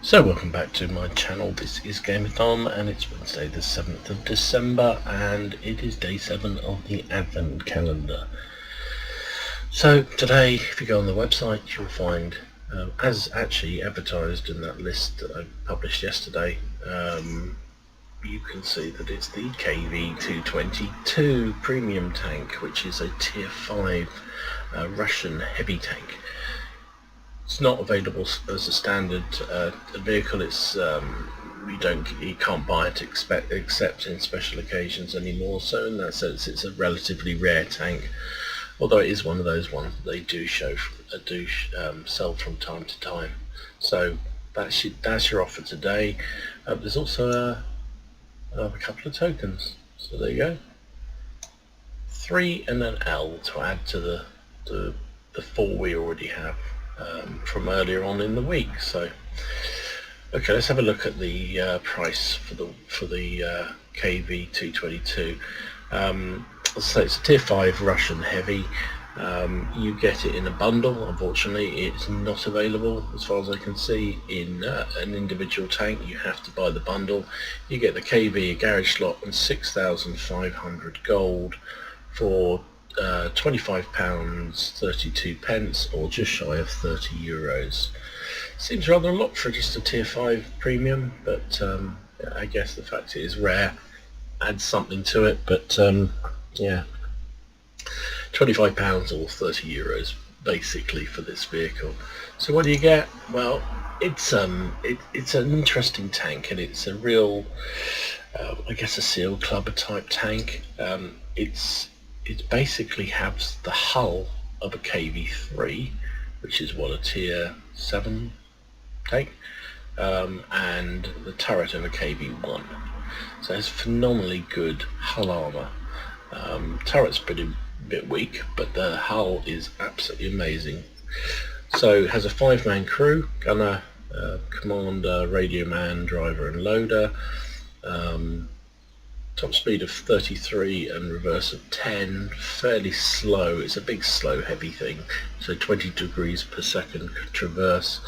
So welcome back to my channel. This is Gameathon and it's Wednesday the 7th of December and it is day 7 of the Advent calendar. So today, if you go on the website, you'll find, as actually advertised in that list that I published yesterday, you can see that it's the KV-222 premium tank, which is a tier 5 Russian heavy tank. It's not available as a standard vehicle. It's you can't buy it except in special occasions anymore. So in that sense, it's a relatively rare tank. Although it is one of those ones that they do sell from time to time. So that's your offer today. There's also a couple of tokens. So there you go. 3 and an L to add to the 4 we already have. From earlier on in the week. So okay, let's have a look at the price for the KV-222. So it's a tier 5 Russian heavy. You get it in a bundle. Unfortunately, it's not available as far as I can see in an individual tank. You have to buy the bundle. You get the KV, a garage slot, and 6,500 gold for £25.32 or just shy of €30. Seems rather a lot for just a tier 5 premium, but I guess the fact it is rare adds something to it. But yeah, £25 or €30 basically for this vehicle. So what do you get? Well, it's an interesting tank, and it's a real I guess a seal clubber type tank. It basically has the hull of a KV-3, which is what, a tier 7 tank, and the turret of a KV-1. So it's phenomenally good hull armor. Turret's a bit weak, but the hull is absolutely amazing. So it has a 5-man crew: gunner, commander, radio man, driver and loader. Top speed of 33 and reverse of 10, fairly slow. It's a big slow heavy thing, so 20 degrees per second traverse,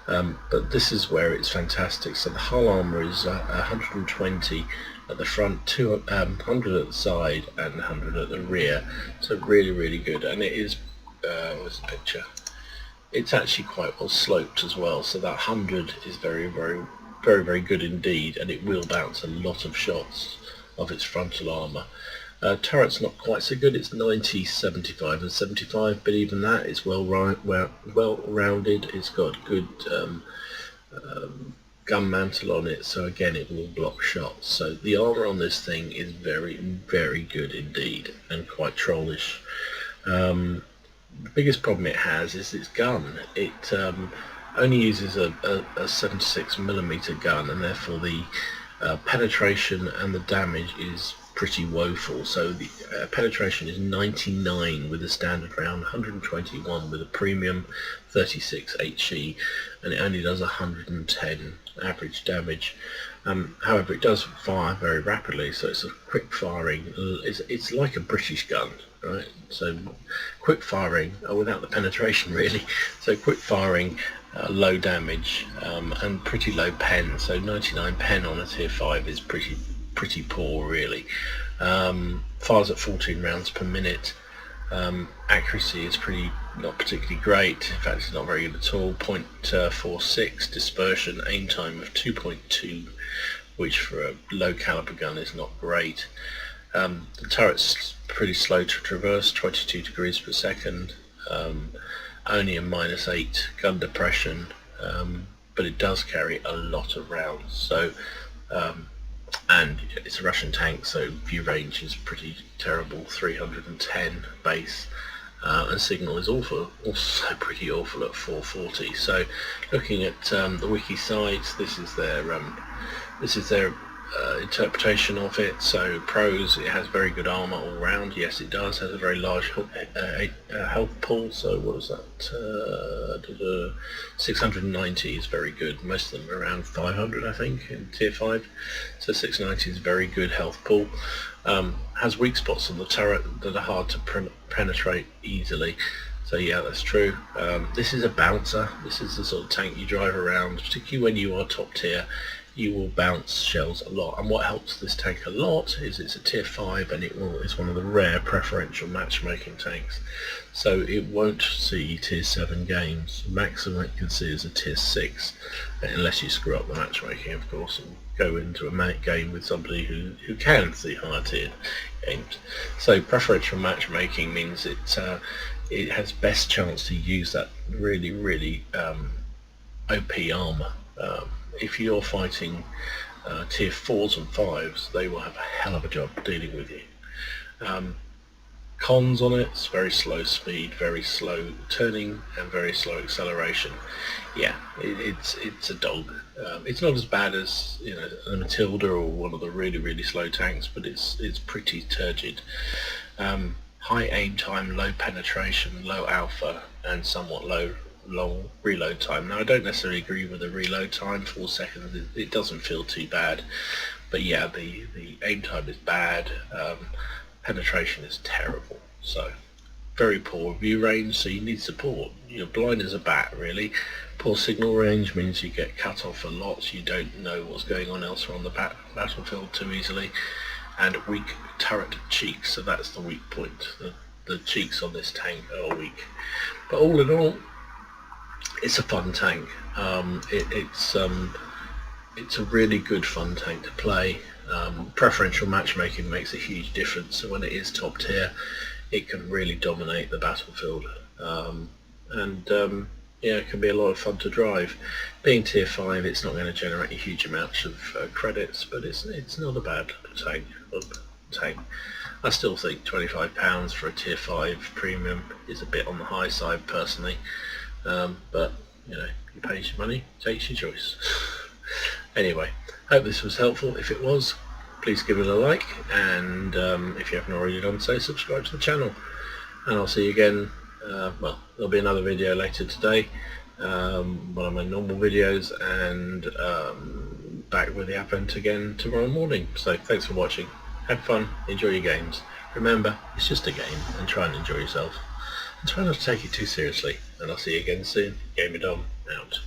but this is where it's fantastic. So the hull armor is 120 at the front, 100 at the side and 100 at the rear, so really good. And it is where's the picture? It's actually quite well sloped as well, so that 100 is very good indeed, and it will bounce a lot of shots of its frontal armor. Turret's not quite so good. It's 90, 75 and 75, but even that is well rounded. It's got good gun mantle on it, so again it will block shots. So the armor on this thing is very good indeed, and quite trollish. The biggest problem it has is its gun. It only uses a 76mm gun, and therefore the penetration and the damage is pretty woeful. So the penetration is 99 with a standard round, 121 with a premium, 36 HE, and it only does 110 average damage. However, it does fire very rapidly, so it's a quick firing. It's like a British gun, right? So quick firing without the penetration really. So quick firing, low damage, and pretty low pen. So 99 pen on a tier 5 is pretty poor really. Fires at 14 rounds per minute. Accuracy is not particularly great. In fact, it's not very good at all. 0.46 dispersion, aim time of 2.2, which for a low caliber gun is not great. The turret's pretty slow to traverse, 22 degrees per second. Only a -8 gun depression, but it does carry a lot of rounds. So and it's a Russian tank, so view range is pretty terrible, 310 base, and signal is also pretty awful at 440. So looking at the wiki sites, this is their interpretation of it. So pros: it has very good armor all round. Yes, it does. Has a very large health pool. So what is that? 690 is very good. Most of them are around 500, I think, in tier 5. So 690 is very good health pool. Has weak spots on the turret that are hard to penetrate easily. So yeah, that's true. This is a bouncer. This is the sort of tank you drive around, particularly when you are top tier. You will bounce shells a lot, and what helps this tank a lot is it's a tier 5, and it's one of the rare preferential matchmaking tanks, so it won't see tier 7 games. The maximum it can see is a tier 6, unless you screw up the matchmaking, of course, and go into a game with somebody who can see higher tier games. So preferential matchmaking means it has best chance to use that really OP armor. If you're fighting tier 4s and 5s, they will have a hell of a job dealing with you. Cons on it's very slow speed, very slow turning, and very slow acceleration. Yeah, it's a dog. It's not as bad as, you know, a Matilda or one of the really slow tanks, but it's pretty turgid. High aim time, low penetration, low alpha, and somewhat long reload time. Now I don't necessarily agree with the reload time. 4 seconds, it doesn't feel too bad, but yeah, the aim time is bad. Penetration is terrible, so very poor view range, so you need support. You're blind as a bat, really. Poor signal range means you get cut off a lot, so you don't know what's going on elsewhere on the battlefield too easily. And weak turret cheeks, so that's the weak point. The cheeks on this tank are weak, but all in all, it's a fun tank. It's a really good fun tank to play. Preferential matchmaking makes a huge difference, so when it is top tier, it can really dominate the battlefield. Yeah, it can be a lot of fun to drive. Being tier 5, it's not going to generate a huge amounts of credits, but it's not a bad tank. I still think £25 for a tier 5 premium is a bit on the high side personally, but you know, you pay your money, takes your choice. Anyway, hope this was helpful. If it was, please give it a like, and if you haven't already done so, subscribe to the channel, and I'll see you again. Well, there'll be another video later today, one of my normal videos, and back with the Advent again tomorrow morning. So thanks for watching, have fun, enjoy your games. Remember, it's just a game, and try and enjoy yourself, and try not to take it too seriously, and I'll see you again soon. Gamer Dom out.